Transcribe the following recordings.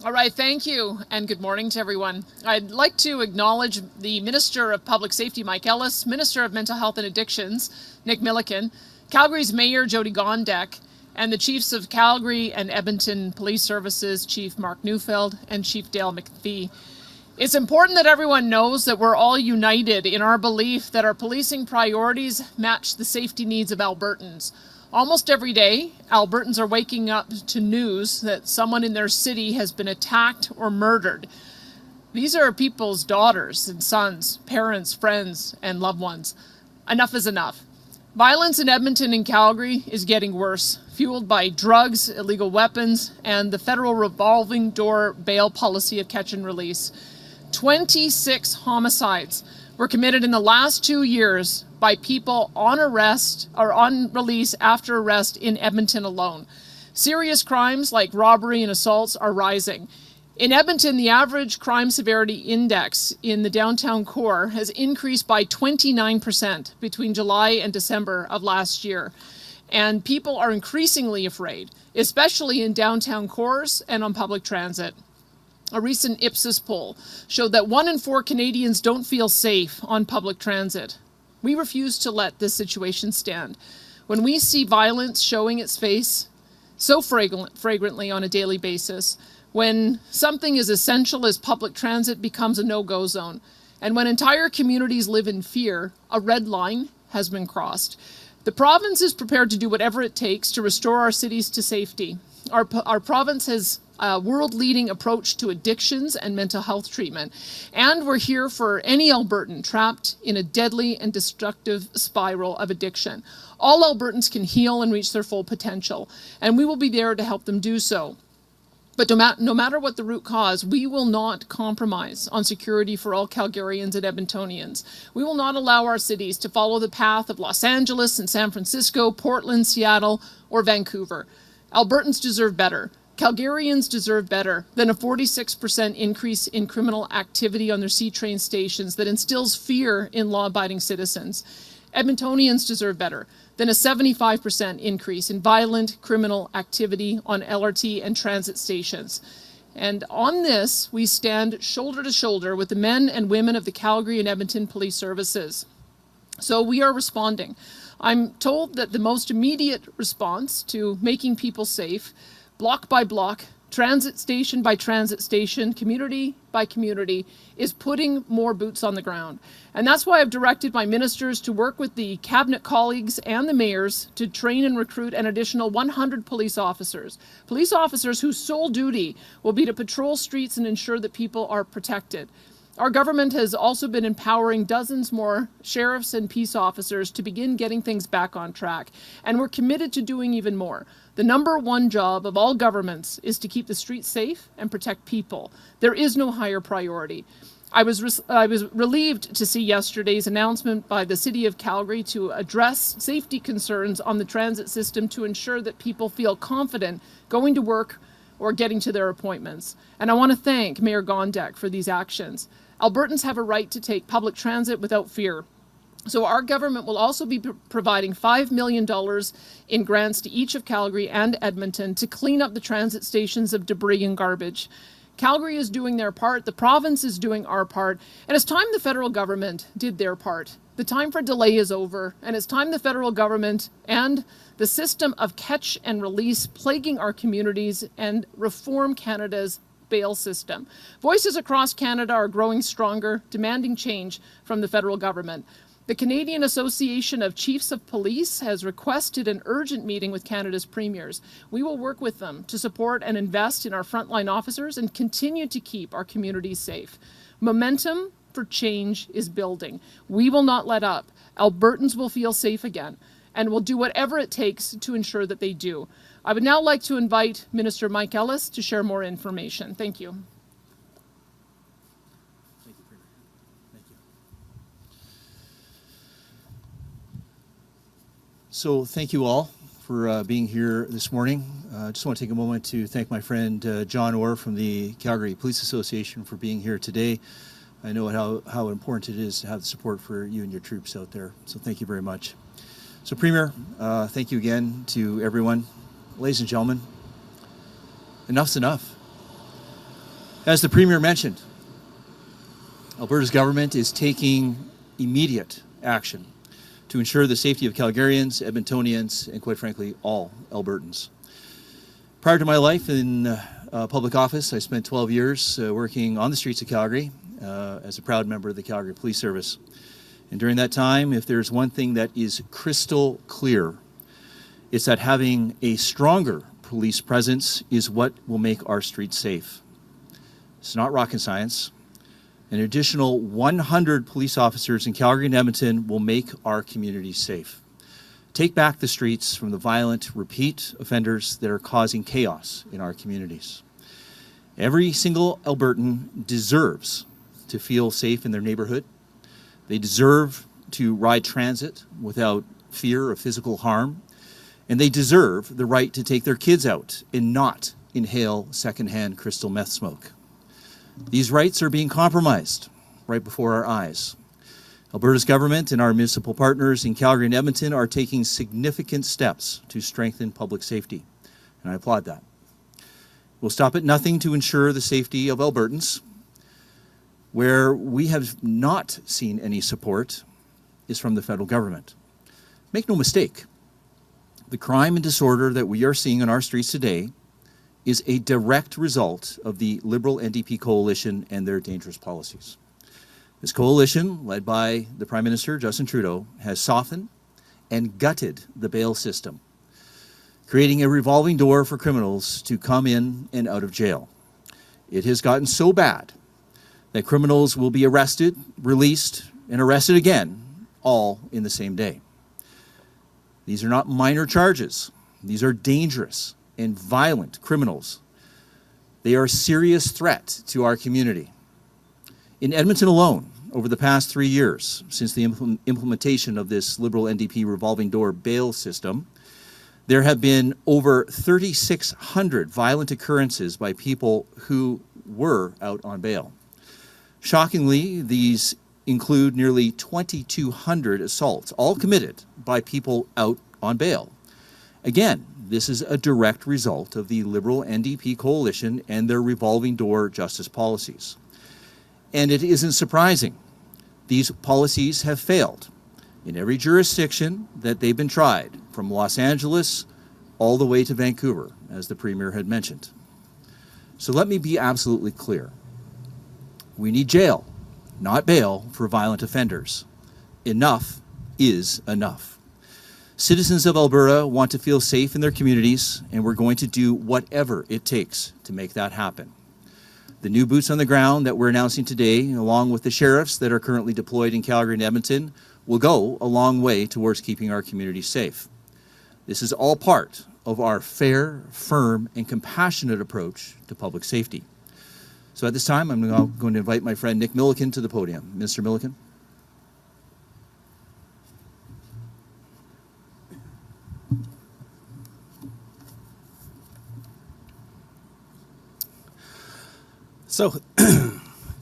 All right, thank you, and good morning to everyone. I'd like to acknowledge the Minister of Public Safety, Mike Ellis, Minister of Mental Health and Addictions, Nick Milliken, Calgary's Mayor Jyoti Gondek, and the Chiefs of Calgary and Edmonton Police Services, Chief Mark Neufeld and Chief Dale McFee. It's important that everyone knows that we're all united in our belief that our policing priorities match the safety needs of Albertans. Almost every day, Albertans are waking up to news that someone in their city has been attacked or murdered. These are people's daughters and sons, parents, friends, and loved ones. Enough is enough. Violence in Edmonton and Calgary is getting worse, fueled by drugs, illegal weapons, and the federal revolving door bail policy of catch and release. 26 homicides were committed in the last 2 years by people on arrest or on release after arrest in Edmonton alone. Serious crimes like robbery and assaults are rising. In Edmonton, the average crime severity index in the downtown core has increased by 29% between July and December of last year. And people are increasingly afraid, especially in downtown cores and on public transit. A recent Ipsos poll showed that 1 in 4 Canadians don't feel safe on public transit. We refuse to let this situation stand. When we see violence showing its face so flagrantly on a daily basis, when something as essential as public transit becomes a no-go zone, and when entire communities live in fear, a red line has been crossed. The province is prepared to do whatever it takes to restore our cities to safety. Our province has a world-leading approach to addictions and mental health treatment, and we're here for any Albertan trapped in a deadly and destructive spiral of addiction. All Albertans can heal and reach their full potential, and we will be there to help them do so. But no matter what the root cause, we will not compromise on security for all Calgarians and Edmontonians. We will not allow our cities to follow the path of Los Angeles and San Francisco, Portland, Seattle, or Vancouver. Albertans deserve better. Calgarians deserve better than a 46% increase in criminal activity on their C-train stations that instills fear in law-abiding citizens. Edmontonians deserve better than a 75% increase in violent criminal activity on LRT and transit stations. And on this, we stand shoulder to shoulder with the men and women of the Calgary and Edmonton Police Services. So we are responding. I'm told that the most immediate response to making people safe, block by block, transit station by transit station, community by community, is putting more boots on the ground. And that's why I've directed my ministers to work with the cabinet colleagues and the mayors to train and recruit an additional 100 police officers whose sole duty will be to patrol streets and ensure that people are protected. Our government has also been empowering dozens more sheriffs and peace officers to begin getting things back on track, and we're committed to doing even more. The number one job of all governments is to keep the streets safe and protect people. There is no higher priority. I was relieved to see yesterday's announcement by the City of Calgary to address safety concerns on the transit system to ensure that people feel confident going to work or getting to their appointments. And I want to thank Mayor Gondek for these actions. Albertans have a right to take public transit without fear. So our government will also be providing $5 million in grants to each of Calgary and Edmonton to clean up the transit stations of debris and garbage. Calgary is doing their part, the province is doing our part, and it's time the federal government did their part. The time for delay is over, and it's time the federal government and the system of catch and release plaguing our communities and reform Canada's bail system. Voices across Canada are growing stronger, demanding change from the federal government. The Canadian Association of Chiefs of Police has requested an urgent meeting with Canada's premiers. We will work with them to support and invest in our frontline officers and continue to keep our communities safe. Momentum for change is building. We will not let up. Albertans will feel safe again, and we'll do whatever it takes to ensure that they do. I would now like to invite Minister Mike Ellis to share more information. Thank you. Thank you, Premier. Thank you. So thank you all for being here this morning. I just want to take a moment to thank my friend John Orr from the Calgary Police Association for being here today. I know how important it is to have the support for you and your troops out there. So thank you very much. So Premier, thank you again to everyone. Ladies and gentlemen, enough's enough. As the Premier mentioned, Alberta's government is taking immediate action to ensure the safety of Calgarians, Edmontonians, and quite frankly, all Albertans. Prior to my life in public office, I spent 12 years working on the streets of Calgary as a proud member of the Calgary Police Service. And during that time, if there's one thing that is crystal clear, it's that having a stronger police presence is what will make our streets safe. It's not rocket science. An additional 100 police officers in Calgary and Edmonton will make our communities safe. Take back the streets from the violent repeat offenders that are causing chaos in our communities. Every single Albertan deserves to feel safe in their neighborhood. They deserve to ride transit without fear of physical harm. And they deserve the right to take their kids out and not inhale secondhand crystal meth smoke. These rights are being compromised right before our eyes. Alberta's government and our municipal partners in Calgary and Edmonton are taking significant steps to strengthen public safety, and I applaud that. We'll stop at nothing to ensure the safety of Albertans. Where we have not seen any support is from the federal government. Make no mistake, the crime and disorder that we are seeing on our streets today is a direct result of the Liberal NDP coalition and their dangerous policies. This coalition, led by the Prime Minister, Justin Trudeau, has softened and gutted the bail system, creating a revolving door for criminals to come in and out of jail. It has gotten so bad that criminals will be arrested, released, and arrested again, all in the same day. These are not minor charges. These are dangerous and violent criminals. They are a serious threat to our community. In Edmonton alone, over the past 3 years, since the implementation of this Liberal NDP revolving door bail system, there have been over 3,600 violent occurrences by people who were out on bail. Shockingly, these include nearly 2,200 assaults, all committed by people out on bail. Again, this is a direct result of the Liberal NDP coalition and their revolving door justice policies. And it isn't surprising. These policies have failed in every jurisdiction that they've been tried, from Los Angeles all the way to Vancouver, as the Premier had mentioned. So let me be absolutely clear. We need jail, not bail, for violent offenders. Enough is enough. Citizens of Alberta want to feel safe in their communities, and we're going to do whatever it takes to make that happen. The new boots on the ground that we're announcing today, along with the sheriffs that are currently deployed in Calgary and Edmonton, will go a long way towards keeping our communities safe. This is all part of our fair, firm, and compassionate approach to public safety. So at this time, I'm now going to invite my friend Nick Milliken to the podium. Mr. Milliken. So,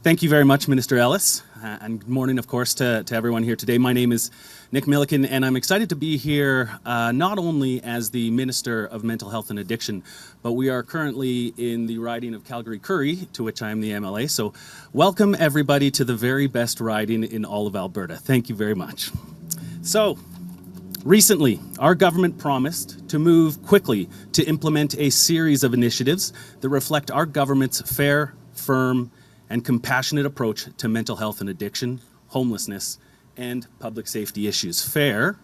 thank you very much, Minister Ellis, and good morning, of course, to everyone here today. My name is Nick Milliken, and I'm excited to be here not only as the Minister of Mental Health and Addiction, but we are currently in the riding of Calgary-Currie, to which I am the MLA. So, welcome everybody to the very best riding in all of Alberta. Thank you very much. So, recently, our government promised to move quickly to implement a series of initiatives that reflect our government's fair, firm, and compassionate approach to mental health and addiction, homelessness, and public safety issues. Fair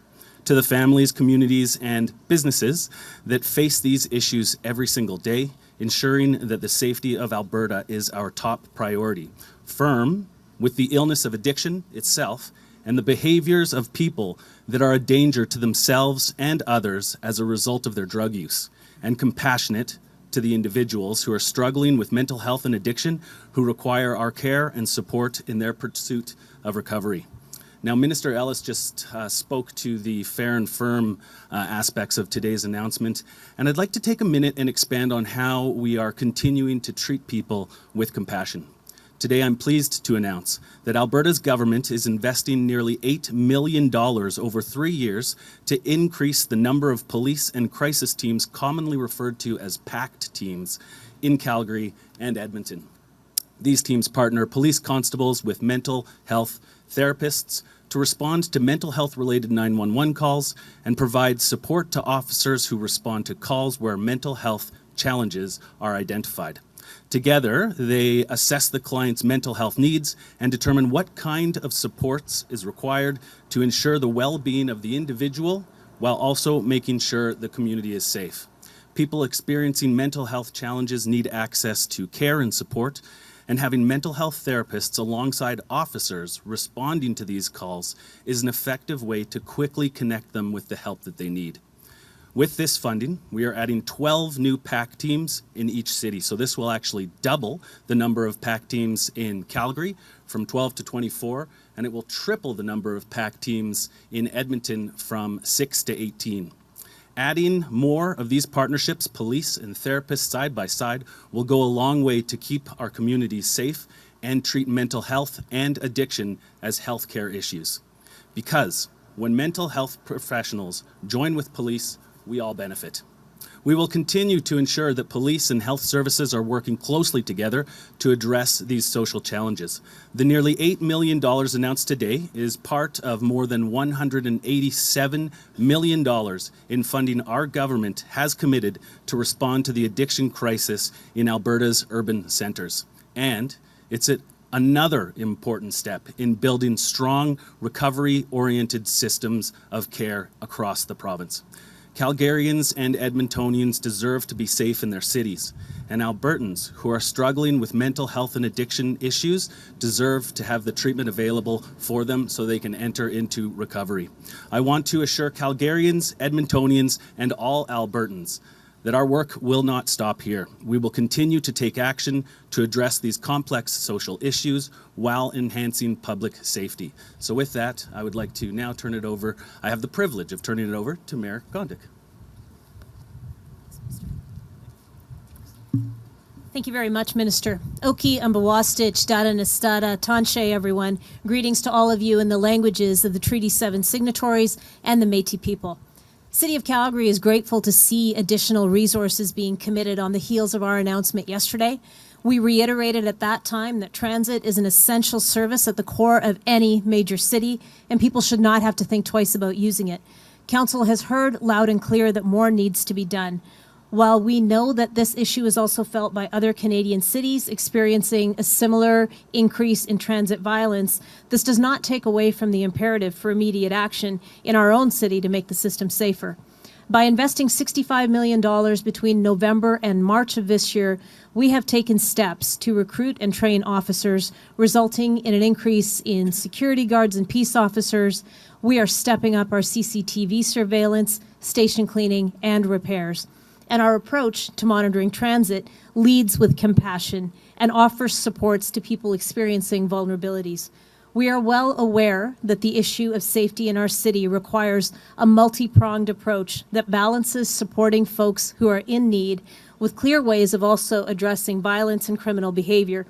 to the families, communities, and businesses that face these issues every single day, ensuring that the safety of Alberta is our top priority. Firm with the illness of addiction itself and the behaviors of people that are a danger to themselves and others as a result of their drug use, and compassionate to the individuals who are struggling with mental health and addiction, who require our care and support in their pursuit of recovery. Now, Minister Ellis just spoke to the fair and firm aspects of today's announcement, and I'd like to take a minute and expand on how we are continuing to treat people with compassion. Today, I'm pleased to announce that Alberta's government is investing nearly $8 million over 3 years to increase the number of police and crisis teams, commonly referred to as PACT teams, in Calgary and Edmonton. These teams partner police constables with mental health therapists to respond to mental health-related 911 calls and provide support to officers who respond to calls where mental health challenges are identified. Together, they assess the client's mental health needs and determine what kind of supports is required to ensure the well-being of the individual while also making sure the community is safe. People experiencing mental health challenges need access to care and support, and having mental health therapists alongside officers responding to these calls is an effective way to quickly connect them with the help that they need. With this funding, we are adding 12 new PAC teams in each city. So this will actually double the number of PAC teams in Calgary from 12 to 24, and it will triple the number of PAC teams in Edmonton from 6 to 18. Adding more of these partnerships, police and therapists side by side, will go a long way to keep our communities safe and treat mental health and addiction as healthcare issues. Because when mental health professionals join with police, we all benefit. We will continue to ensure that police and health services are working closely together to address these social challenges. The nearly $8 million announced today is part of more than $187 million in funding our government has committed to respond to the addiction crisis in Alberta's urban centres. And it's another important step in building strong recovery-oriented systems of care across the province. Calgarians and Edmontonians deserve to be safe in their cities, and Albertans who are struggling with mental health and addiction issues deserve to have the treatment available for them so they can enter into recovery. I want to assure Calgarians, Edmontonians, and all Albertans that our work will not stop here. We will continue to take action to address these complex social issues while enhancing public safety. So with that, I would like to now turn it over. I have the privilege of turning it over to Mayor Gondek. Thank you very much, Minister. Oki Ambawastich, Dada Nestada, Tanshe, everyone. Greetings to all of you in the languages of the Treaty 7 signatories and the Métis people. City of Calgary is grateful to see additional resources being committed on the heels of our announcement yesterday. We reiterated at that time that transit is an essential service at the core of any major city, and people should not have to think twice about using it. Council has heard loud and clear that more needs to be done. While we know that this issue is also felt by other Canadian cities experiencing a similar increase in transit violence, this does not take away from the imperative for immediate action in our own city to make the system safer. By investing $65 million between November and March of this year, we have taken steps to recruit and train officers, resulting in an increase in security guards and peace officers. We are stepping up our CCTV surveillance, station cleaning, and repairs. And our approach to monitoring transit leads with compassion and offers supports to people experiencing vulnerabilities. We are well aware that the issue of safety in our city requires a multi-pronged approach that balances supporting folks who are in need with clear ways of also addressing violence and criminal behavior.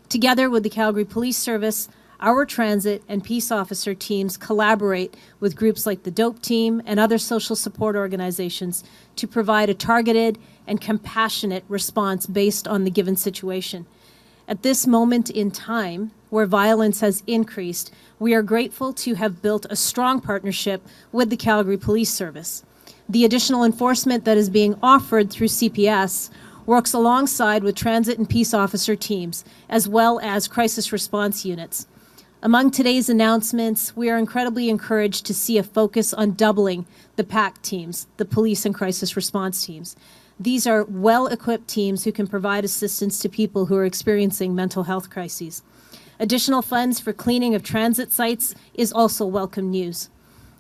Together with the Calgary Police Service, our transit and peace officer teams collaborate with groups like the DOPE team and other social support organizations to provide a targeted and compassionate response based on the given situation. At this moment in time, where violence has increased, we are grateful to have built a strong partnership with the Calgary Police Service. The additional enforcement that is being offered through CPS works alongside with transit and peace officer teams, as well as crisis response units. Among today's announcements, we are incredibly encouraged to see a focus on doubling the PAC teams, the police and crisis response teams. These are well-equipped teams who can provide assistance to people who are experiencing mental health crises. Additional funds for cleaning of transit sites is also welcome news.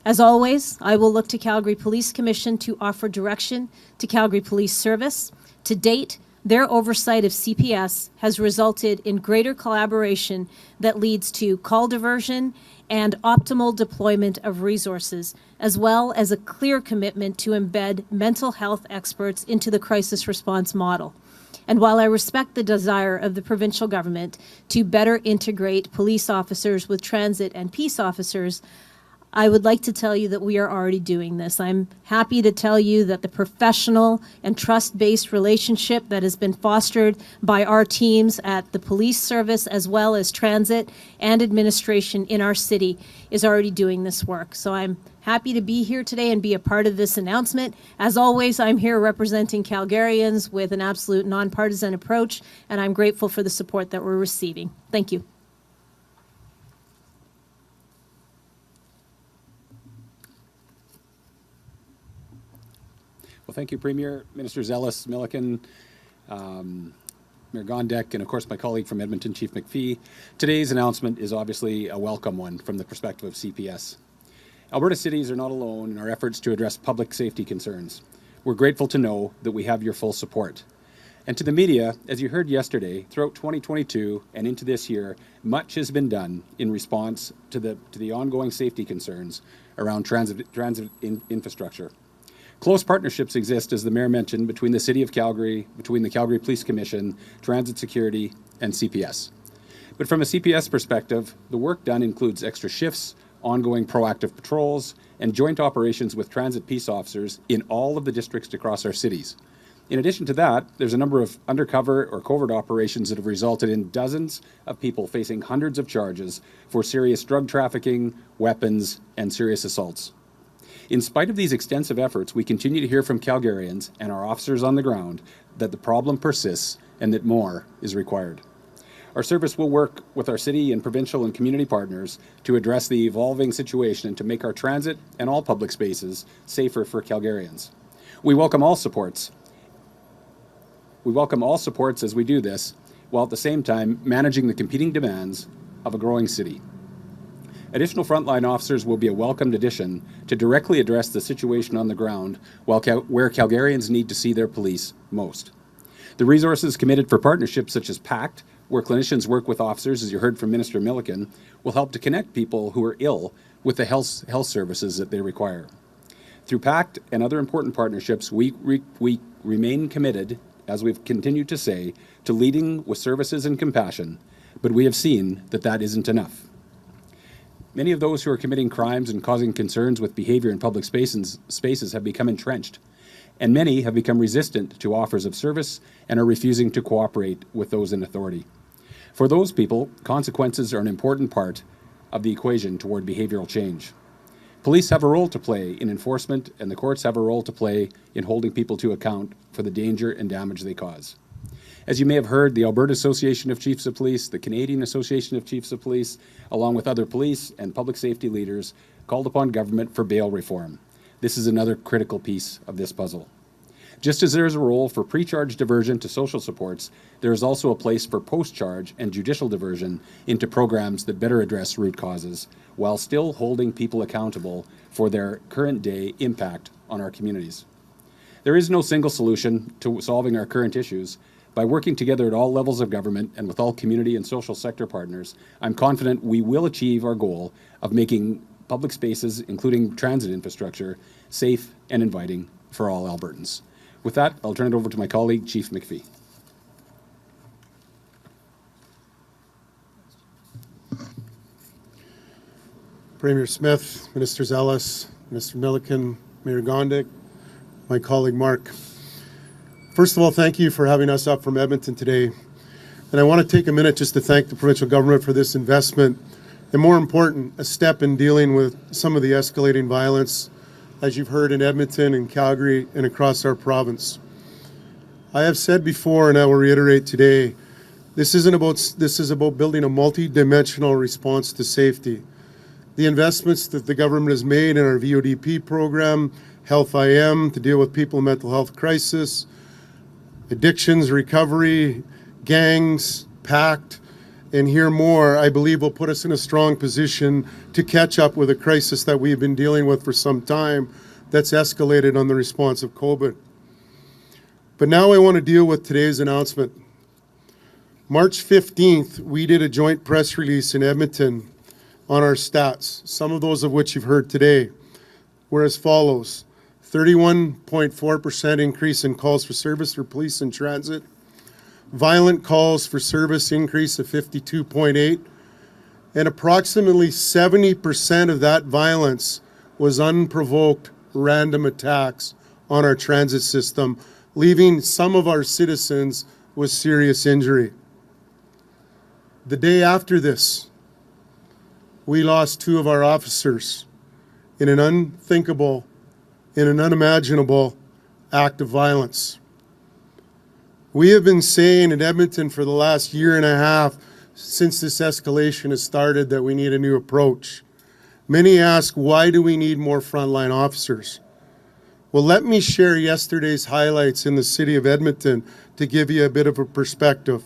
As always, I will look to Calgary Police Commission to offer direction to Calgary Police Service. To date, their oversight of CPS has resulted in greater collaboration that leads to call diversion and optimal deployment of resources, as well as a clear commitment to embed mental health experts into the crisis response model. And while I respect the desire of the provincial government to better integrate police officers with transit and peace officers, I would like to tell you that we are already doing this. I'm happy to tell you that the professional and trust-based relationship that has been fostered by our teams at the police service as well as transit and administration in our city is already doing this work. So I'm happy to be here today and be a part of this announcement. As always, I'm here representing Calgarians with an absolute nonpartisan approach, and I'm grateful for the support that we're receiving. Thank you. Well, thank you, Premier, Ministers Ellis, Milliken, Mayor Gondek, and of course my colleague from Edmonton, Chief McFee. Today's announcement is obviously a welcome one from the perspective of CPS. Alberta cities are not alone in our efforts to address public safety concerns. We're grateful to know that we have your full support. And to the media, as you heard yesterday, throughout 2022 and into this year, much has been done in response to the ongoing safety concerns around transit infrastructure. Close partnerships exist, as the Mayor mentioned, between the City of Calgary, between the Calgary Police Commission, Transit Security, and CPS. But from a CPS perspective, the work done includes extra shifts, ongoing proactive patrols, and joint operations with transit peace officers in all of the districts across our cities. In addition to that, there's a number of undercover or covert operations that have resulted in dozens of people facing hundreds of charges for serious drug trafficking, weapons, and serious assaults. In spite of these extensive efforts, we continue to hear from Calgarians and our officers on the ground that the problem persists and that more is required. Our service will work with our city and provincial and community partners to address the evolving situation and to make our transit and all public spaces safer for Calgarians. We welcome all supports. We welcome all supports as we do this, while at the same time managing the competing demands of a growing city. Additional frontline officers will be a welcomed addition to directly address the situation on the ground where Calgarians need to see their police most. The resources committed for partnerships such as PACT, where clinicians work with officers, as you heard from Minister Milliken, will help to connect people who are ill with the health services that they require. Through PACT and other important partnerships, we remain committed, as we've continued to say, to leading with services and compassion, but we have seen that that isn't enough. Many of those who are committing crimes and causing concerns with behavior in public spaces have become entrenched, and many have become resistant to offers of service and are refusing to cooperate with those in authority. For those people, consequences are an important part of the equation toward behavioral change. Police have a role to play in enforcement, and the courts have a role to play in holding people to account for the danger and damage they cause. As you may have heard, the Alberta Association of Chiefs of Police, the Canadian Association of Chiefs of Police, along with other police and public safety leaders, called upon government for bail reform. This is another critical piece of this puzzle. Just as there is a role for pre-charge diversion to social supports, there is also a place for post-charge and judicial diversion into programs that better address root causes, while still holding people accountable for their current day impact on our communities. There is no single solution to solving our current issues. By working together at all levels of government and with all community and social sector partners, I'm confident we will achieve our goal of making public spaces, including transit infrastructure, safe and inviting for all Albertans. With that, I'll turn it over to my colleague, Chief McFee. Premier Smith, Ministers Ellis, Minister Milliken, Mayor Gondek, my colleague Mark. First of all, thank you for having us up from Edmonton today. And I want to take a minute just to thank the provincial government for this investment, and more important, a step in dealing with some of the escalating violence, as you've heard in Edmonton and Calgary and across our province. I have said before, and I will reiterate today, this is about building a multi-dimensional response to safety. The investments that the government has made in our VODP program, Health IM to deal with people in mental health crisis, addictions, recovery, gangs, PACT, and hear more, I believe will put us in a strong position to catch up with a crisis that we've been dealing with for some time that's escalated on the response of COVID. But now I want to deal with today's announcement. March 15th, we did a joint press release in Edmonton on our stats, some of those of which you've heard today, were as follows: 31.4% increase in calls for service for police and transit, violent calls for service increase of 52.8, and approximately 70% of that violence was unprovoked random attacks on our transit system, leaving some of our citizens with serious injury. The day after this, we lost 2 of our officers in an unthinkable, in an unimaginable act of violence. We have been saying in Edmonton for the last year and a half, since this escalation has started, that we need a new approach. Many ask, why do we need more frontline officers? Well, let me share yesterday's highlights in the city of Edmonton to give you a bit of a perspective.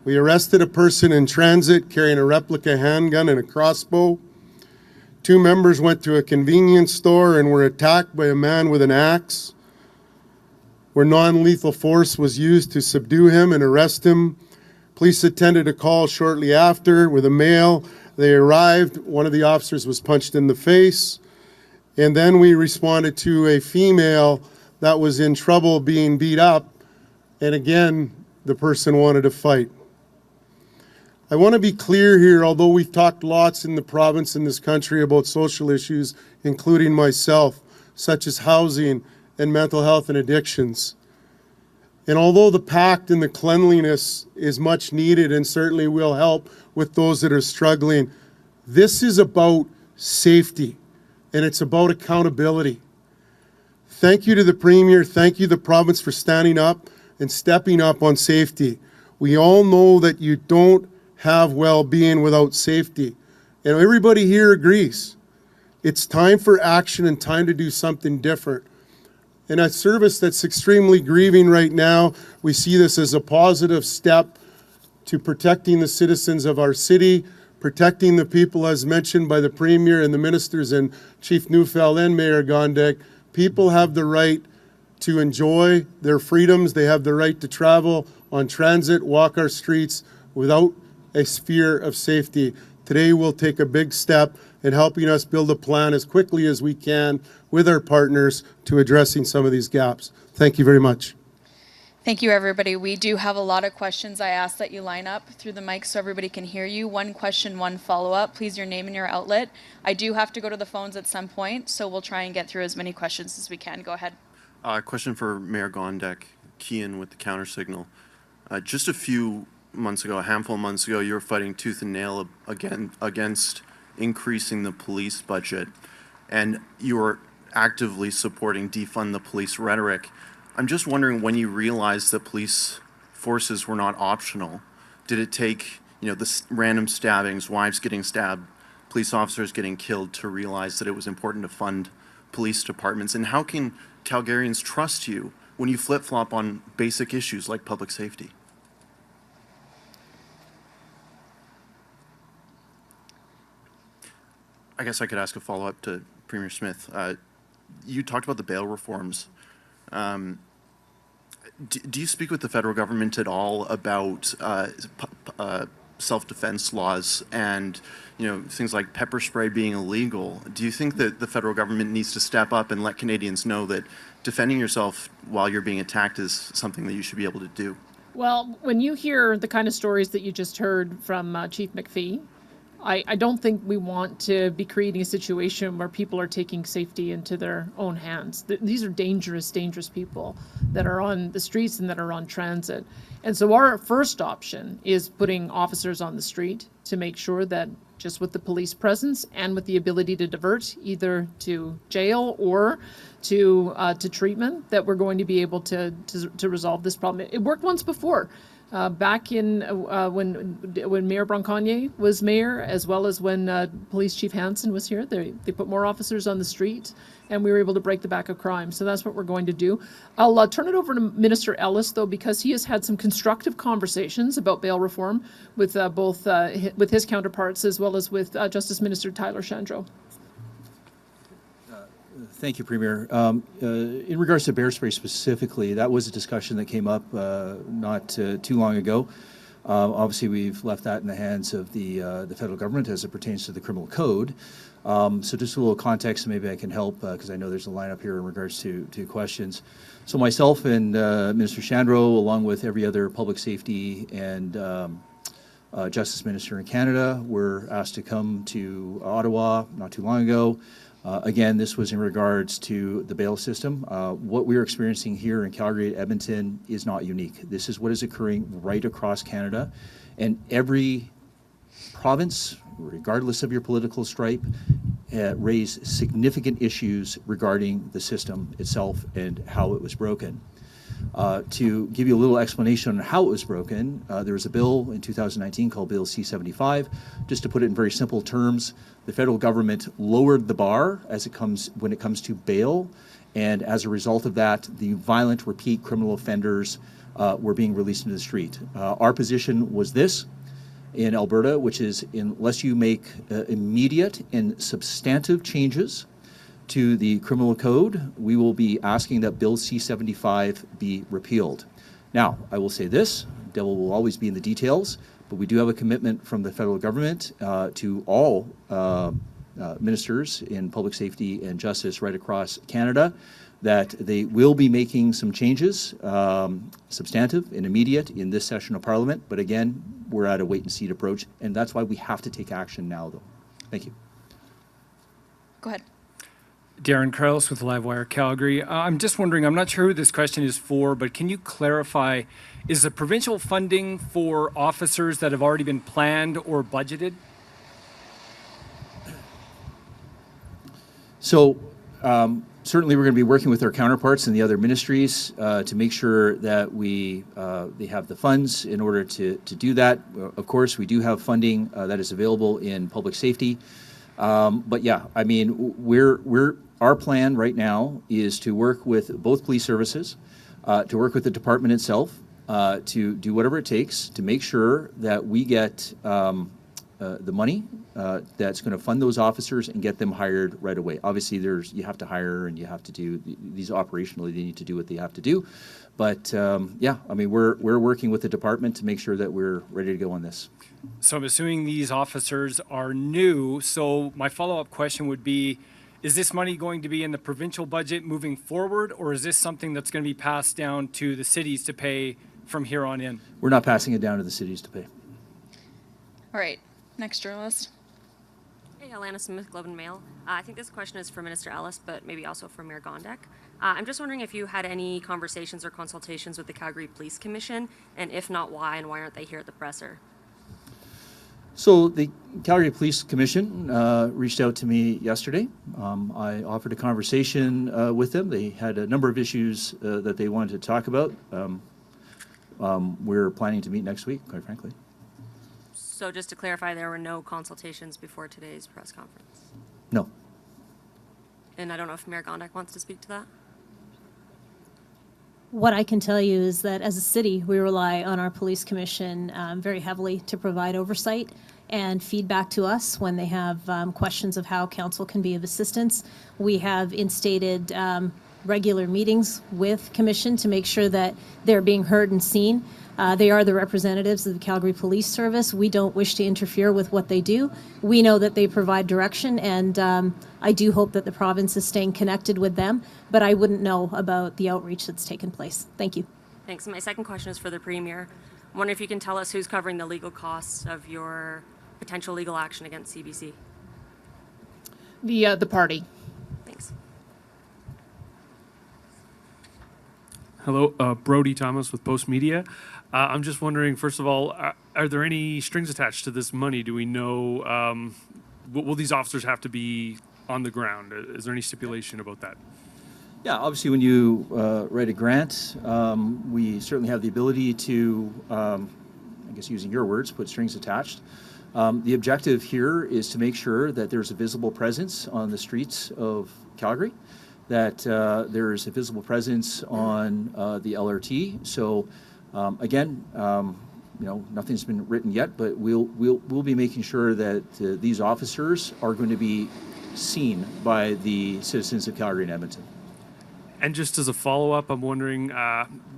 We arrested a person in transit carrying a replica handgun and a crossbow. 2 members went to a convenience store and were attacked by a man with an axe, where non-lethal force was used to subdue him and arrest him. Police attended a call shortly after with a male. They arrived. One of the officers was punched in the face. And then we responded to a female that was in trouble being beat up. And again, the person wanted to fight. I want to be clear here, although we've talked lots in the province and this country about social issues, including myself, such as housing and mental health and addictions. And although the pact and the cleanliness is much needed and certainly will help with those that are struggling, this is about safety and it's about accountability. Thank you to the Premier, thank you to the province for standing up and stepping up on safety. We all know that you don't have well-being without safety. And everybody here agrees. It's time for action and time to do something different. In a service that's extremely grieving right now, we see this as a positive step to protecting the citizens of our city, protecting the people as mentioned by the Premier and the ministers and Chief Neufeld and Mayor Gondek. People have the right to enjoy their freedoms. They have the right to travel on transit, walk our streets without a sphere of safety. Today we'll take a big step in helping us build a plan as quickly as we can with our partners to addressing some of these gaps. Thank you very much. Thank you, everybody. We do have a lot of questions. I ask that you line up through the mic so everybody can hear you. 1 question, 1 follow-up. Please, your name and your outlet. I do have to go to the phones at some point, so we'll try and get through as many questions as we can. Go ahead. Question for Mayor Gondek, Kean with the counter signal. Just a few months ago, a handful of months ago, you were fighting tooth and nail against increasing the police budget, and you were actively supporting defund the police rhetoric. I'm just wondering, when you realized that police forces were not optional, did it take, the random stabbings, wives getting stabbed, police officers getting killed, to realize that it was important to fund police departments? And how can Calgarians trust you when you flip-flop on basic issues like public safety? I guess I could ask a follow-up to Premier Smith. You talked about the bail reforms. Do you speak with the federal government at all about self-defense laws and things like pepper spray being illegal? Do you think that the federal government needs to step up and let Canadians know that defending yourself while you're being attacked is something that you should be able to do? Well, when you hear the kind of stories that you just heard from Chief McFee, I don't think we want to be creating a situation where people are taking safety into their own hands. These are dangerous, dangerous people that are on the streets and that are on transit. And so our first option is putting officers on the street to make sure that just with the police presence and with the ability to divert either to jail or to treatment, that we're going to be able to resolve this problem. It worked once before. Back in when Mayor Bronconnier was mayor, as well as when Police Chief Hansen was here, they put more officers on the street, and we were able to break the back of crime. So that's what we're going to do. I'll turn it over to Minister Ellis, though, because he has had some constructive conversations about bail reform with both with his counterparts as well as with Justice Minister Tyler Shandro. Thank you, Premier. In regards to bear spray specifically, that was a discussion that came up not too long ago. Obviously, we've left that in the hands of the federal government as it pertains to the criminal code. So just a little context, maybe I can help because I know there's a lineup here in regards to questions. So myself and Minister Shandro, along with every other public safety and Justice Minister in Canada were asked to come to Ottawa not too long ago. Again, this was in regards to the bail system. What we're experiencing here in Calgary and Edmonton is not unique. This is what is occurring right across Canada. And every province, regardless of your political stripe, raised significant issues regarding the system itself and how it was broken. To give you a little explanation on how it was broken, there was a bill in 2019 called Bill C-75. Just to put it in very simple terms, the federal government lowered the bar when it comes to bail, and as a result of that, the violent repeat criminal offenders were being released into the street. Our position was this in Alberta, which is unless you make immediate and substantive changes to the criminal code, we will be asking that Bill C-75 be repealed. Now, I will say this, devil will always be in the details, but we do have a commitment from the federal government to all ministers in public safety and justice right across Canada that they will be making some changes, substantive and immediate, in this session of Parliament. But again, we're at a wait-and-see approach, and that's why we have to take action now, though. Thank you. Go ahead. Darren Krauss with Livewire Calgary. I'm just wondering, I'm not sure who this question is for, but can you clarify, is the provincial funding for officers that have already been planned or budgeted? So certainly we're going to be working with our counterparts in the other ministries to make sure that they have the funds in order to do that. Of course, we do have funding that is available in public safety. But yeah, I mean, our plan right now is to work with both police services, to work with the department itself, to do whatever it takes to make sure that we get the money that's going to fund those officers and get them hired right away. Obviously, you have to hire and you have to do these operationally. They need to do what they have to do. But yeah, I mean, we're working with the department to make sure that we're ready to go on this. So I'm assuming these officers are new. So my follow-up question would be, is this money going to be in the provincial budget moving forward, or is this something that's going to be passed down to the cities to pay from here on in? We're not passing it down to the cities to pay. All right, next journalist. Hey, Alana Smith, Globe and Mail. I think this question is for Minister Ellis, but maybe also for Mayor Gondek. I'm just wondering if you had any conversations or consultations with the Calgary Police Commission, and if not, why, and why aren't they here at the presser? So the Calgary Police Commission reached out to me yesterday. I offered a conversation with them. They had a number of issues that they wanted to talk about. We're planning to meet next week, quite frankly. So just to clarify, there were no consultations before today's press conference? No. And I don't know if Mayor Gondek wants to speak to that? What I can tell you is that as a city, we rely on our police commission very heavily to provide oversight and feedback to us when they have questions of how council can be of assistance. We have instated regular meetings with commission to make sure that they're being heard and seen. They are the representatives of the Calgary Police Service. We don't wish to interfere with what they do. We know that they provide direction, and I do hope that the province is staying connected with them, but I wouldn't know about the outreach that's taken place. Thank you. Thanks. My second question is for the Premier. I wonder if you can tell us who's covering the legal costs of your potential legal action against CBC. The party. Thanks. Hello, Brody Thomas with Post Media. I'm just wondering, first of all, are there any strings attached to this money? Do we know, will these officers have to be on the ground? Is there any stipulation about that? Yeah, obviously when you write a grant, we certainly have the ability to, I guess using your words, put strings attached. The objective here is to make sure that there's a visible presence on the streets of Calgary, that there is a visible presence on the LRT. So again, you know, nothing's been written yet, but we'll be making sure that these officers are going to be seen by the citizens of Calgary and Edmonton. And just as a follow-up, I'm wondering,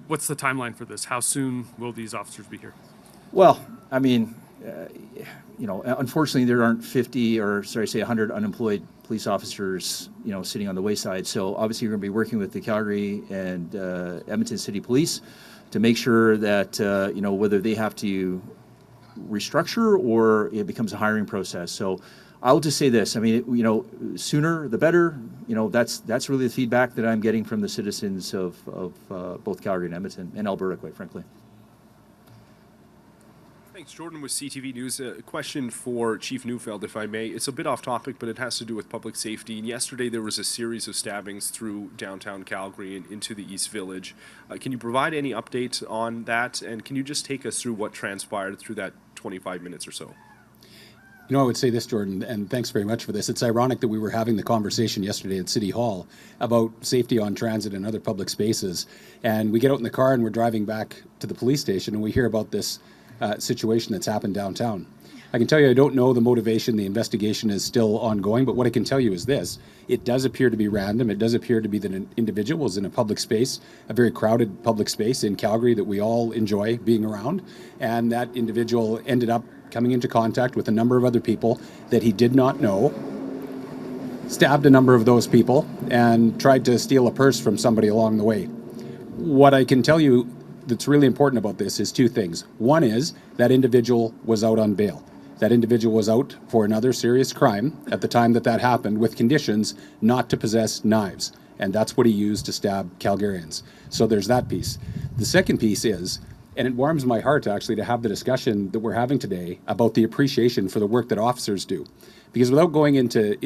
what's the timeline for this? How soon will these officers be here? Well, I mean, you know, unfortunately there aren't 100 unemployed police officers, you know, sitting on the wayside. So obviously we're going to be working with the Calgary and Edmonton City Police to make sure that, you know, whether they have to restructure or it becomes a hiring process. So I'll just say this, I mean, sooner the better. That's really the feedback that I'm getting from the citizens of both Calgary and Edmonton and Alberta, quite frankly. Thanks. Jordan with CTV News. A question for Chief Neufeld, if I may. It's a bit off topic, but it has to do with public safety. And yesterday there was a series of stabbings through downtown Calgary and into the East Village. Can you provide any update on that? And can you just take us through what transpired through that 25 minutes or so? I would say this, Jordan, and thanks very much for this. It's ironic that we were having the conversation yesterday at City Hall about safety on transit and other public spaces. And we get out in the car and we're driving back to the police station and we hear about this situation that's happened downtown. I can tell you I don't know the motivation. The investigation is still ongoing, but what I can tell you is this. It does appear to be random. It does appear to be that an individual was in a public space, a very crowded public space in Calgary that we all enjoy being around, and that individual ended up coming into contact with a number of other people that he did not know, stabbed a number of those people, and tried to steal a purse from somebody along the way. What I can tell you that's really important about this is two things. One is that individual was out on bail. That individual was out for another serious crime at the time that happened with conditions not to possess knives. And that's what he used to stab Calgarians. So there's that piece. The second piece is, and it warms my heart actually to have the discussion that we're having today about the appreciation for the work that officers do. Because without going into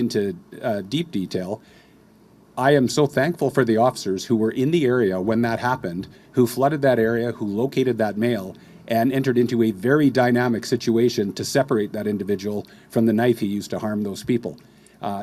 deep detail, I am so thankful for the officers who were in the area when that happened, who flooded that area, who located that male, and entered into a very dynamic situation to separate that individual from the knife he used to harm those people.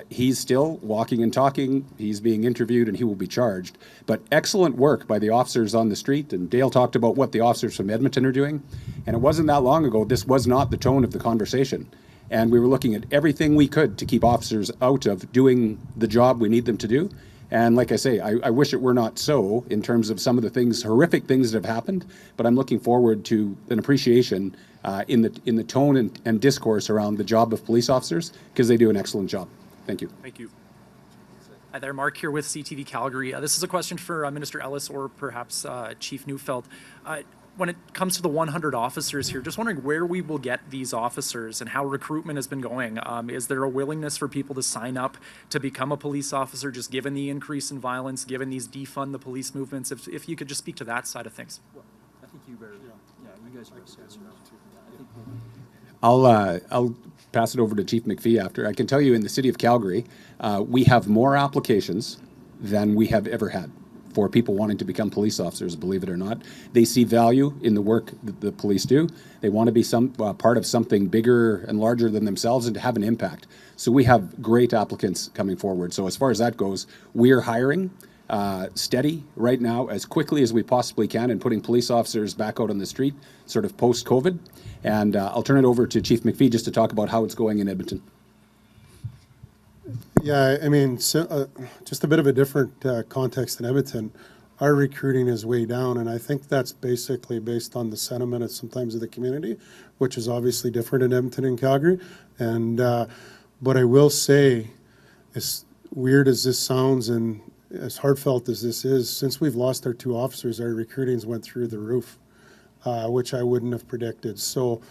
He's still walking and talking, he's being interviewed, and he will be charged. But excellent work by the officers on the street, and Dale talked about what the officers from Edmonton are doing, and it wasn't that long ago, this was not the tone of the conversation. And we were looking at everything we could to keep officers out of doing the job we need them to do. And like I say, I wish it were not so in terms of some of the things, horrific things that have happened, but I'm looking forward to an appreciation in the tone and discourse around the job of police officers, because they do an excellent job. Thank you. Thank you. Hi there, Mark here with CTV Calgary. This is a question for Minister Ellis or perhaps Chief Neufeld. When it comes to the 100 officers here, just wondering where we will get these officers and how recruitment has been going. Is there a willingness for people to sign up to become a police officer, just given the increase in violence, given these defund the police movements? If you could just speak to that side of things. Well, I think you better, you guys are I'll pass it over to Chief McFee after. I can tell you in the city of Calgary, we have more applications than we have ever had for people wanting to become police officers, believe it or not. They see value in the work that the police do. They want to be part of something bigger and larger than themselves and to have an impact. So we have great applicants coming forward. So as far as that goes, we are hiring steady right now as quickly as we possibly can and putting police officers back out on the street, sort of post-COVID. And I'll turn it over to Chief McFee just to talk about how it's going in Edmonton. Yeah, I mean, so, just a bit of a different context in Edmonton. Our recruiting is way down, and I think that's basically based on the sentiment of sometimes of the community, which is obviously different in Edmonton and Calgary. And what I will say, as weird as this sounds and as heartfelt as this is, since we've lost our 2 officers, our recruitings went through the roof, which I wouldn't have predicted. So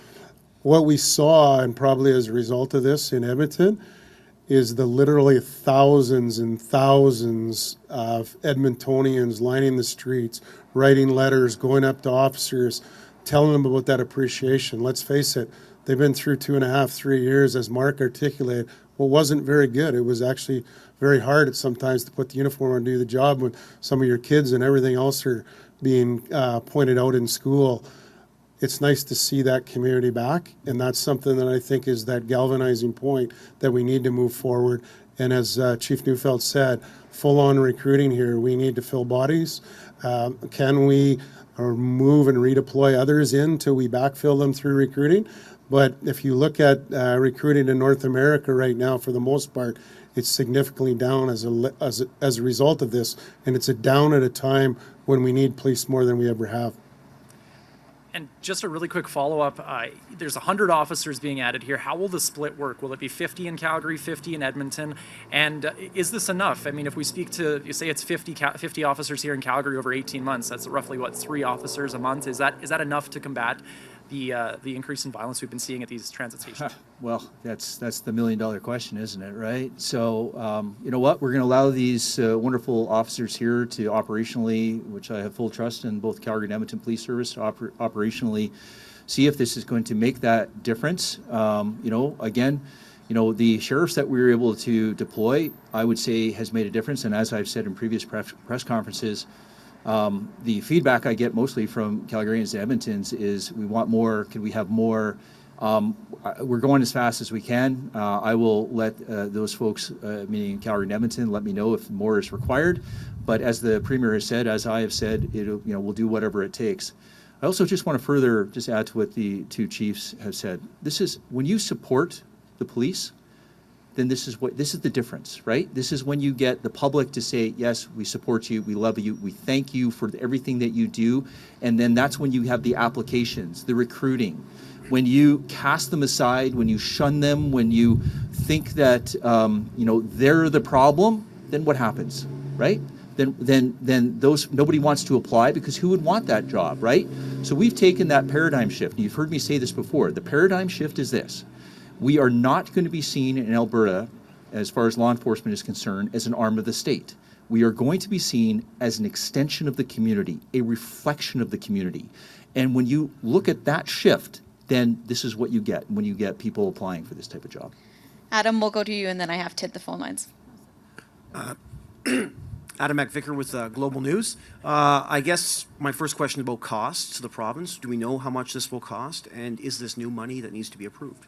what we saw, and probably as a result of this in Edmonton, is the literally thousands and thousands of Edmontonians lining the streets, writing letters, going up to officers, telling them about that appreciation. Let's face it, they've been through 2.5, 3 years, as Mark articulated, what wasn't very good. It was actually very hard at sometimes to put the uniform on and do the job when some of your kids and everything else are being pointed out in school. It's nice to see that community back, and that's something that I think is that galvanizing point that we need to move forward. And as Chief Neufeld said, full-on recruiting here. We need to fill bodies. Can we move and redeploy others in till we backfill them through recruiting? But if you look at recruiting in North America right now, for the most part, it's significantly down as a result of this, and it's down at a time when we need police more than we ever have. And just a really quick follow-up, there's 100 officers being added here. How will the split work? Will it be 50 in Calgary, 50 in Edmonton? And is this enough? I mean, if we speak to, you say it's 50 officers here in Calgary over 18 months, that's roughly, what, 3 officers a month? Is that enough to combat the increase in violence we've been seeing at these transit stations? Well, that's the million-dollar question, isn't it, right? So, you know what? We're going to allow these wonderful officers here to operationally, which I have full trust in both Calgary and Edmonton Police Service, to operationally see if this is going to make that difference. You know, again, you know, the sheriffs that we were able to deploy, I would say, has made a difference. And as I've said in previous press conferences, the feedback I get mostly from Calgarians and Edmontons is we want more, can we have more? We're going as fast as we can. I will let those folks, meaning Calgary and Edmonton, let me know if more is required. But as the Premier has said, as I have said, you know, we'll do whatever it takes. I also just want to further just add to what the two chiefs have said. This is, when you support the police, then this is the difference, right? This is when you get the public to say, yes, we support you, we love you, we thank you for everything that you do. And then that's when you have the applications, the recruiting. When you cast them aside, when you shun them, when you think that, you know, they're the problem, then what happens, right? Then those, nobody wants to apply, because who would want that job, right? So we've taken that paradigm shift. You've heard me say this before. The paradigm shift is this. We are not going to be seen in Alberta, as far as law enforcement is concerned, as an arm of the state. We are going to be seen as an extension of the community, a reflection of the community. And when you look at that shift, then this is what you get when you get people applying for this type of job. Adam, we'll go to you, and then I have to hit the phone lines. Adam McVicker with Global News. I guess my first question is about costs to the province. Do we know how much this will cost? And is this new money that needs to be approved?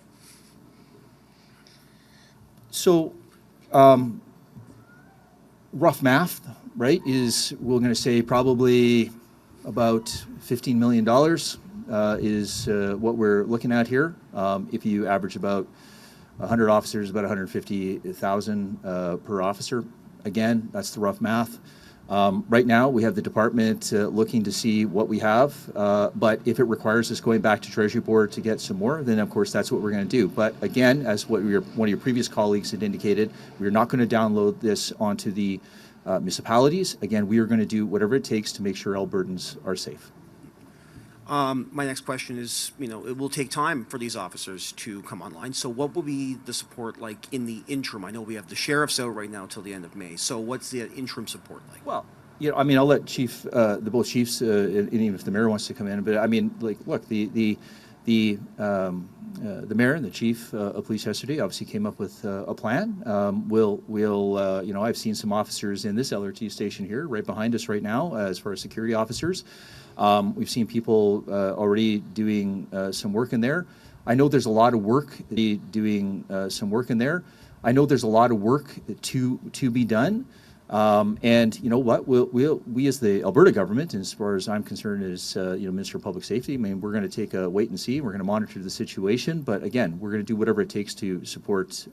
So, rough math, right, is we're going to say probably about $15 million is what we're looking at here. If you average about 100 officers, about 150,000 per officer. Again, that's the rough math. Right now, we have the department looking to see what we have, but if it requires us going back to Treasury Board to get some more, then of course that's what we're going to do. But again, as what one of your previous colleagues had indicated, we're not going to download this onto the municipalities. Again, we are going to do whatever it takes to make sure Albertans are safe. My next question is, you know, it will take time for these officers to come online. So what will be the support like in the interim? I know we have the sheriffs out right now till the end of May. So what's the interim support like? Well, you know, I mean, I'll let both chiefs, and even if the mayor wants to come in, but I mean, like, look, the mayor and the chief of police yesterday obviously came up with a plan. You know, I've seen some officers in this LRT station here, right behind us right now, as far as security officers. We've seen people already doing some work in there. I know there's a lot of work doing some work in there. I know there's a lot of work to be done. And you know what? We as the Alberta government, as far as I'm concerned, as you know, Minister of Public Safety, I mean, we're going to take a wait and see. We're going to monitor the situation, but again, we're going to do whatever it takes to support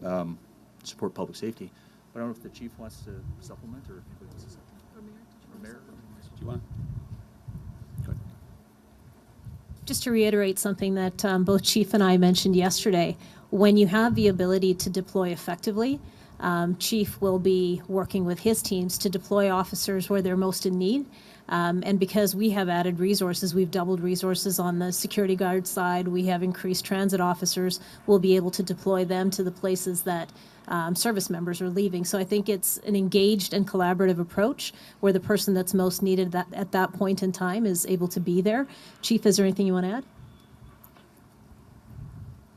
public safety. I don't know if the chief wants to supplement or anybody wants to supplement. Or Mayor, do you want? Just to reiterate something that both Chief and I mentioned yesterday, when you have the ability to deploy effectively, Chief will be working with his teams to deploy officers where they're most in need. And because we have added resources, we've doubled resources on the security guard side, we have increased transit officers, we'll be able to deploy them to the places that service members are leaving. So I think it's an engaged and collaborative approach where the person that's most needed at that point in time is able to be there. Chief, is there anything you want to add?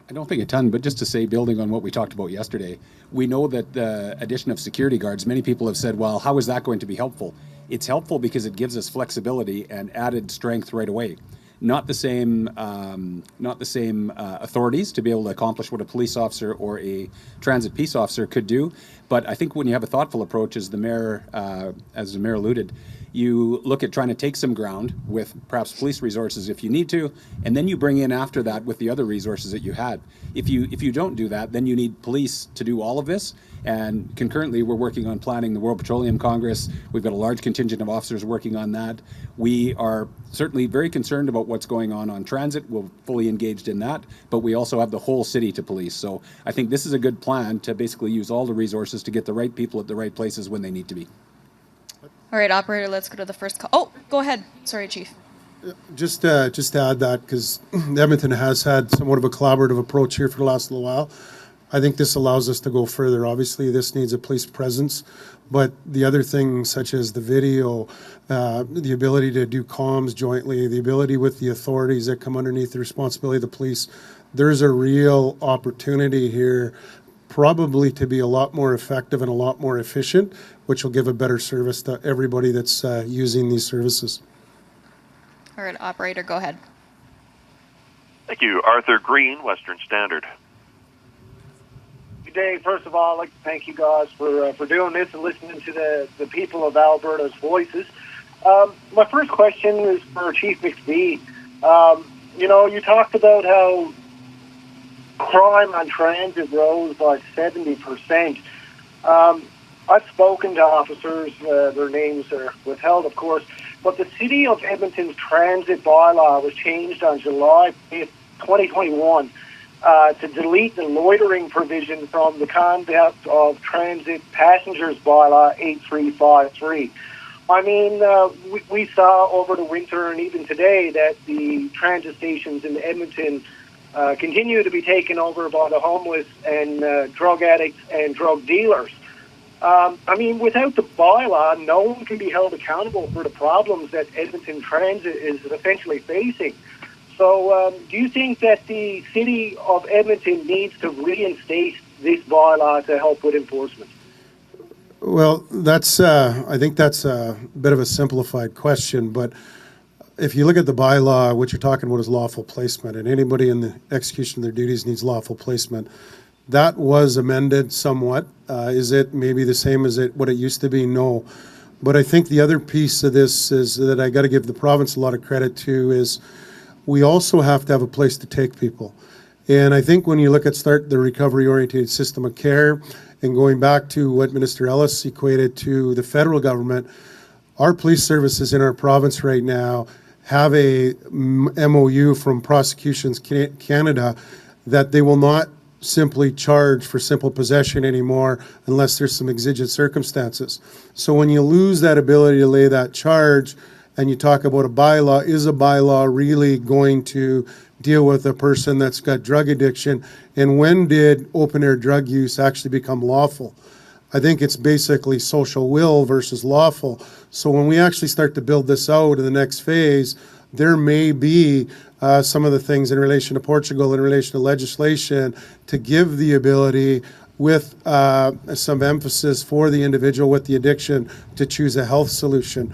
I don't think a ton, but just to say, building on what we talked about yesterday, we know that the addition of security guards, many people have said, well, how is that going to be helpful? It's helpful because it gives us flexibility and added strength right away. Not the same authorities to be able to accomplish what a police officer or a transit peace officer could do. But I think when you have a thoughtful approach, as the mayor alluded, you look at trying to take some ground with perhaps police resources if you need to, and then you bring in after that with the other resources that you had. If you don't do that, then you need police to do all of this. And concurrently, we're working on planning the World Petroleum Congress. We've got a large contingent of officers working on that. We are certainly very concerned about what's going on transit. We're fully engaged in that, but we also have the whole city to police. So I think this is a good plan to basically use all the resources to get the right people at the right places when they need to be. All right, operator, let's go to the first call. Oh, go ahead. Sorry, Chief. Just to add that, because Edmonton has had somewhat of a collaborative approach here for the last little while, I think this allows us to go further. Obviously, this needs a police presence, but the other things such as the video, the ability to do comms jointly, the ability with the authorities that come underneath the responsibility of the police, there's a real opportunity here probably to be a lot more effective and a lot more efficient, which will give a better service to everybody that's using these services. All right, operator, go ahead. Thank you. Arthur Green, Western Standard. Good day. First of all, I'd like to thank you guys for doing this and listening to the people of Alberta's voices. My first question is for Chief McFee. You talked about how crime on transit rose by 70%. I've spoken to officers, their names are withheld, of course, but the City of Edmonton's transit bylaw was changed on July 5th, 2021 to delete the loitering provision from the Conduct of Transit Passengers bylaw 8353. I mean, we saw over the winter and even today that the transit stations in Edmonton continue to be taken over by the homeless and drug addicts and drug dealers. I mean, without the bylaw, no one can be held accountable for the problems that Edmonton Transit is essentially facing. So do you think that the City of Edmonton needs to reinstate this bylaw to help with enforcement? Well, I think that's a bit of a simplified question, but if you look at the bylaw, what you're talking about is lawful placement, and anybody in the execution of their duties needs lawful placement. That was amended somewhat. Is it maybe the same as what it used to be? No. But I think the other piece of this is that I got to give the province a lot of credit to is we also have to have a place to take people. And I think when you look at the recovery-oriented system of care and going back to what Minister Ellis equated to the federal government, our police services in our province right now have a MOU from Prosecutions Canada that they will not simply charge for simple possession anymore unless there's some exigent circumstances. So when you lose that ability to lay that charge and you talk about a bylaw, is a bylaw really going to deal with a person that's got drug addiction? And when did open air drug use actually become lawful? I think it's basically social will versus lawful. So when we actually start to build this out in the next phase, there may be some of the things in relation to Portugal, in relation to legislation, to give the ability with some emphasis for the individual with the addiction to choose a health solution.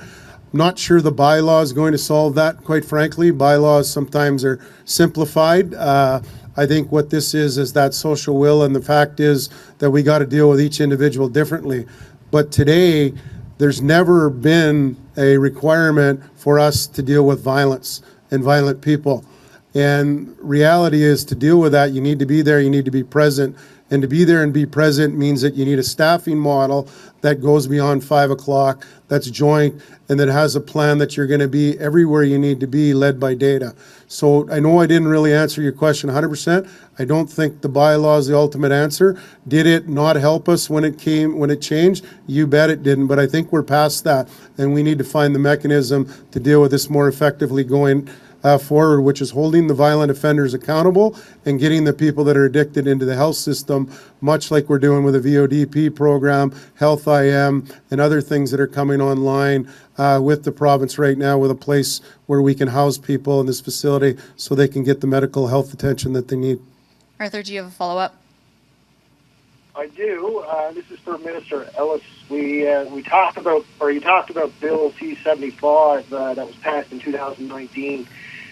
I'm not sure the bylaw is going to solve that, quite frankly. Bylaws sometimes are simplified. I think what this is that social will, and the fact is that we got to deal with each individual differently. But today, there's never been a requirement for us to deal with violence and violent people. And reality is, to deal with that, you need to be there, you need to be present. And to be there and be present means that you need a staffing model that goes beyond 5 o'clock, that's joint, and that has a plan that you're going to be everywhere you need to be, led by data. So I know I didn't really answer your question 100%. I don't think the bylaw is the ultimate answer. Did it not help us when it changed? You bet it didn't, but I think we're past that, and we need to find the mechanism to deal with this more effectively going forward, which is holding the violent offenders accountable and getting the people that are addicted into the health system, much like we're doing with the VODP program, Health IM, and other things that are coming online with the province right now, with a place where we can house people in this facility so they can get the medical health attention that they need. Arthur, do you have a follow-up? I do. This is for Minister Ellis. We talked about, or you talked about Bill C-75 that was passed in 2019.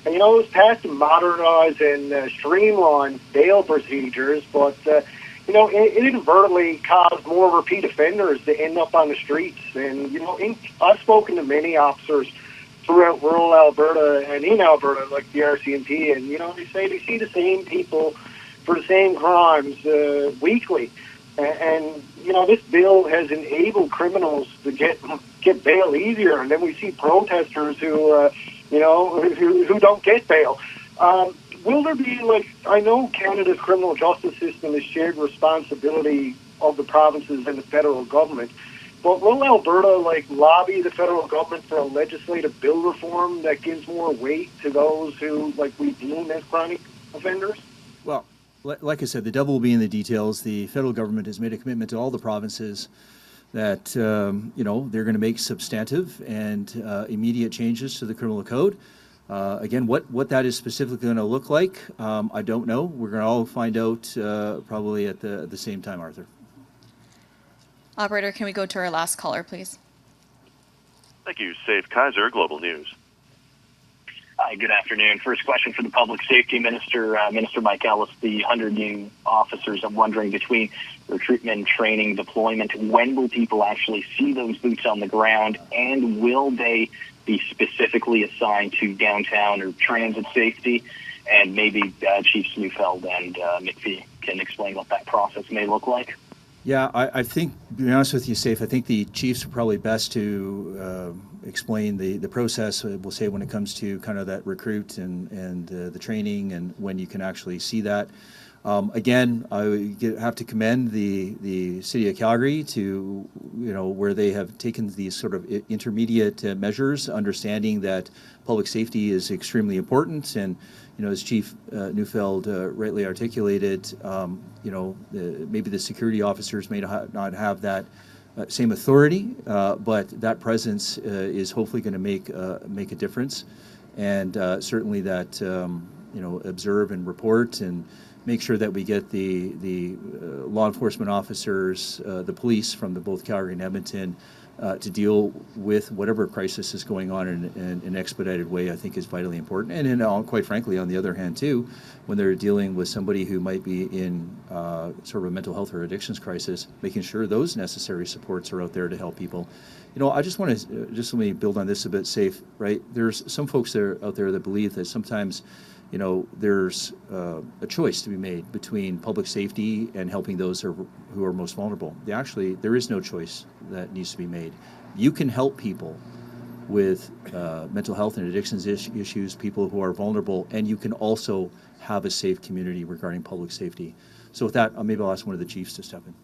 And, it was passed to modernize and streamline bail procedures, but, it inadvertently caused more repeat offenders to end up on the streets. And, I've spoken to many officers throughout rural Alberta and in Alberta, like the RCMP, and, they say they see the same people for the same crimes weekly. And this bill has enabled criminals to get bail easier, and then we see protesters who don't get bail. Will there be, I know Canada's criminal justice system is shared responsibility of the provinces and the federal government. but will Alberta lobby the federal government for a legislative bill reform that gives more weight to those who we deem as chronic offenders? Well, like I said, the devil will be in the details. The federal government has made a commitment to all the provinces that they're going to make substantive and immediate changes to the criminal code. Again, what that is specifically going to look like, I don't know. We're going to all find out probably at the same time, Arthur. Operator, can we go to our last caller, please? Thank you. Save Kaiser, Global News. Hi, good afternoon. First question for the Public Safety Minister, Minister Mike Ellis. The 100 new officers, I'm wondering, between recruitment, training, deployment, when will people actually see those boots on the ground, and will they be specifically assigned to downtown or transit safety? And maybe Chiefs Neufeld and McFee can explain what that process may look like. Yeah, I think, to be honest with you, Safe, I think the chiefs are probably best to explain the process, we'll say, when it comes to kind of that recruit and the training and when you can actually see that. Again, I have to commend the City of Calgary to, where they have taken these sort of intermediate measures, understanding that public safety is extremely important. And, as Chief Neufeld rightly articulated, maybe the security officers may not have that same authority, but that presence is hopefully going to make a difference. And certainly that, observe and report and make sure that we get the law enforcement officers, the police from both Calgary and Edmonton, to deal with whatever crisis is going on in an expedited way, I think is vitally important. And then, quite frankly, on the other hand, too, when they're dealing with somebody who might be in sort of a mental health or addictions crisis, making sure those necessary supports are out there to help people. I just want to, let me build on this a bit, Safe, right? There's some folks out there that believe that sometimes there's a choice to be made between public safety and helping those who are most vulnerable. There is no choice that needs to be made. You can help people with mental health and addictions issues, people who are vulnerable, and you can also have a safe community regarding public safety. So with that, maybe I'll ask one of the chiefs to step in.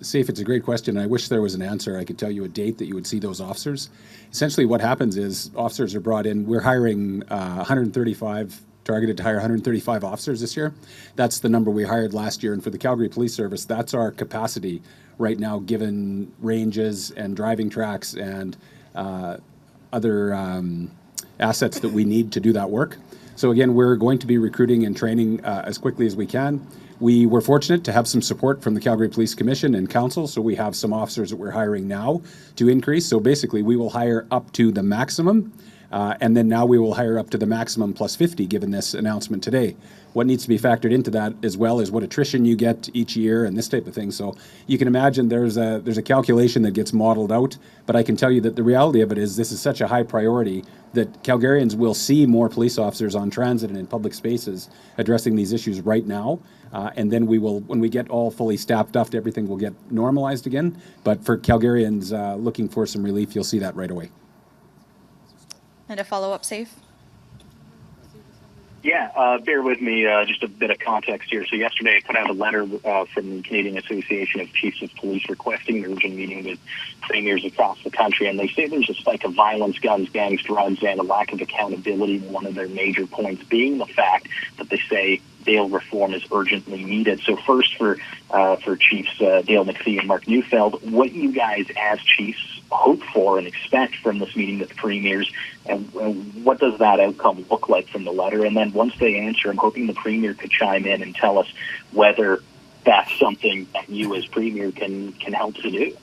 Safe, it's a great question. I wish there was an answer. I could tell you a date that you would see those officers. Essentially what happens is officers are brought in. We're hiring 135, targeted to hire 135 officers this year. That's the number we hired last year. And for the Calgary Police Service, that's our capacity right now, given ranges and driving tracks and other assets that we need to do that work. So again, we're going to be recruiting and training as quickly as we can. We were fortunate to have some support from the Calgary Police Commission and Council, so we have some officers that we're hiring now to increase. So basically, we will hire up to the maximum, and then now we will hire up to the maximum plus 50, given this announcement today. What needs to be factored into that as well is what attrition you get each year and this type of thing. So you can imagine there's a calculation that gets modeled out, but I can tell you that the reality of it is this is such a high priority that Calgarians will see more police officers on transit and in public spaces addressing these issues right now. And then we will, when we get all fully staffed up, everything will get normalized again. But for Calgarians looking for some relief, you'll see that right away. And a follow-up, Safe? Yeah, bear with me, just a bit of context here. So yesterday I put out a letter from the Canadian Association of Chiefs of Police requesting an urgent meeting with premiers across the country, and they say there's a spike of violence, guns, gangs, drugs, and a lack of accountability, one of their major points being the fact that they say bail reform is urgently needed. So first for Chiefs Dale McFee and Mark Neufeld, what you guys as chiefs hope for and expect from this meeting with the premiers, and what does that outcome look like from the letter? And then once they answer, I'm hoping the premier could chime in and tell us whether that's something that you as premier can help to do.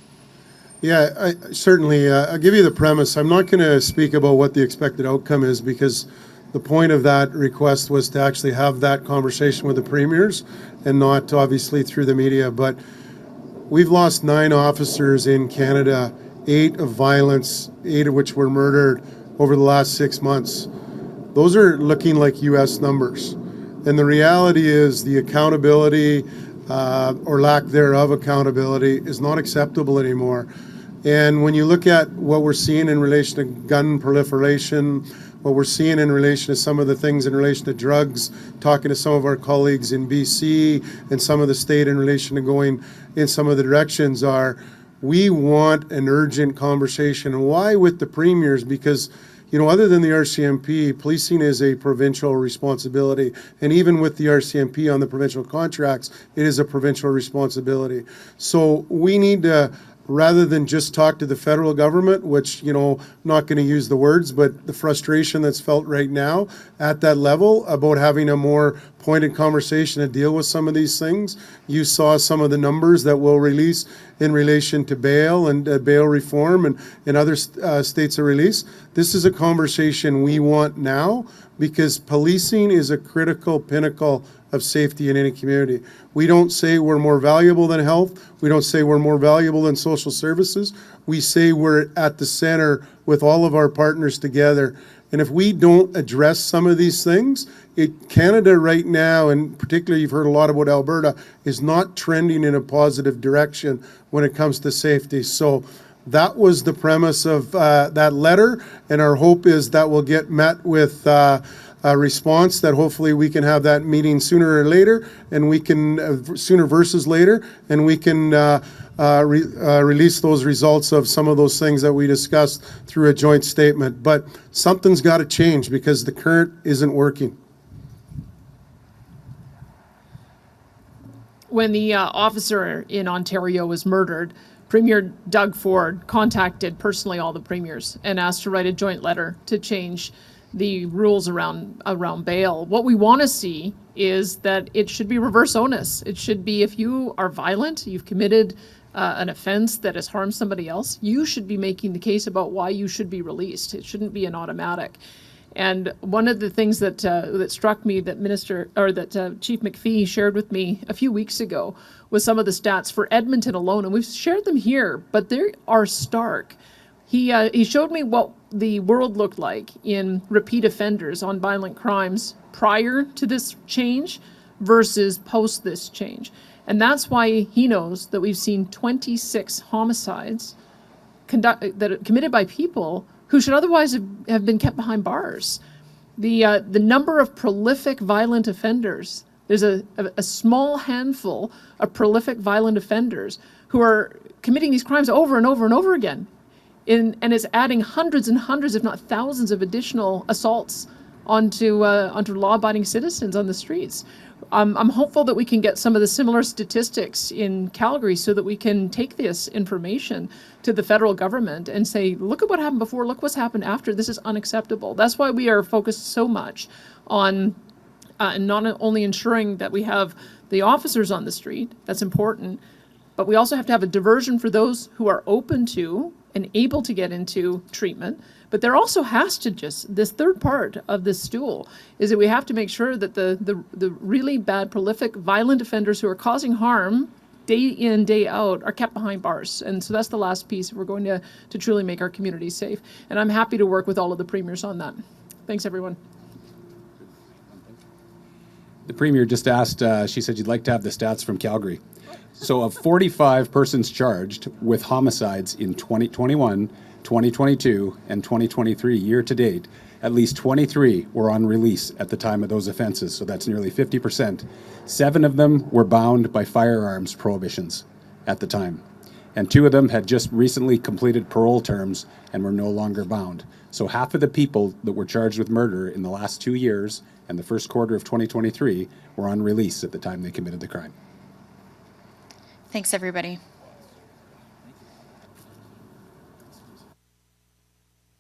Yeah, certainly. I'll give you the premise. I'm not going to speak about what the expected outcome is, because the point of that request was to actually have that conversation with the premiers and not obviously through the media. But we've lost 9 officers in Canada, 8 of violence, 8 of which were murdered over the last 6 months. Those are looking like U.S. numbers. And the reality is the accountability or lack thereof accountability is not acceptable anymore. And when you look at what we're seeing in relation to gun proliferation, what we're seeing in relation to some of the things in relation to drugs, talking to some of our colleagues in BC and some of the state in relation to going in some of the directions are, we want an urgent conversation. And why with the premiers? Because, you know, other than the RCMP, policing is a provincial responsibility. And even with the RCMP on the provincial contracts, it is a provincial responsibility. So we need to, rather than just talk to the federal government, which, you know, not going to use the words, but the frustration that's felt right now at that level about having a more pointed conversation to deal with some of these things. You saw some of the numbers that we'll release in relation to bail and bail reform and other states of release. This is a conversation we want now because policing is a critical pinnacle of safety in any community. We don't say we're more valuable than health. We don't say we're more valuable than social services. We say we're at the center with all of our partners together. And if we don't address some of these things, Canada right now, and particularly you've heard a lot about Alberta, is not trending in a positive direction when it comes to safety. So that was the premise of that letter, and our hope is that will get met with a response, that hopefully we can have that meeting sooner or later, and we can, sooner versus later, and we can release those results of some of those things that we discussed through a joint statement. But something's got to change because the current isn't working. When the officer in Ontario was murdered, Premier Doug Ford contacted personally all the premiers and asked to write a joint letter to change the rules around bail. What we want to see is that it should be reverse onus. It should be, if you are violent, you've committed an offense that has harmed somebody else, you should be making the case about why you should be released. It shouldn't be an automatic. And one of the things that that struck me that Chief McFee shared with me a few weeks ago was some of the stats for Edmonton alone, and we've shared them here, but they are stark. He showed me what the world looked like in repeat offenders on violent crimes prior to this change versus post this change. And that's why he knows that we've seen 26 homicides that are committed by people who should otherwise have been kept behind bars. The number of prolific violent offenders, there's a small handful of prolific violent offenders who are committing these crimes over and over and over again. And is adding hundreds and hundreds, if not thousands, of additional assaults onto law-abiding citizens on the streets. I'm hopeful that we can get some of the similar statistics in Calgary so that we can take this information to the federal government and say, look at what happened before, look what's happened after. This is unacceptable. That's why we are focused so much on not only ensuring that we have the officers on the street, that's important, but we also have to have a diversion for those who are open to and able to get into treatment. But there also has to this third part of this stool is that we have to make sure that the really bad, prolific, violent offenders who are causing harm day in, day out are kept behind bars. And so that's the last piece if we're going to truly make our communities safe. And I'm happy to work with all of the premiers on that. Thanks, everyone. The Premier just asked, she said you'd like to have the stats from Calgary. So of 45 persons charged with homicides in 2021, 2022, and 2023 year to date, at least 23 were on release at the time of those offenses. So that's nearly 50%. 7 of them were bound by firearms prohibitions at the time. And 2 of them had just recently completed parole terms and were no longer bound. So half of the people that were charged with murder in the last 2 years and the first quarter of 2023 were on release at the time they committed the crime. Thanks, everybody.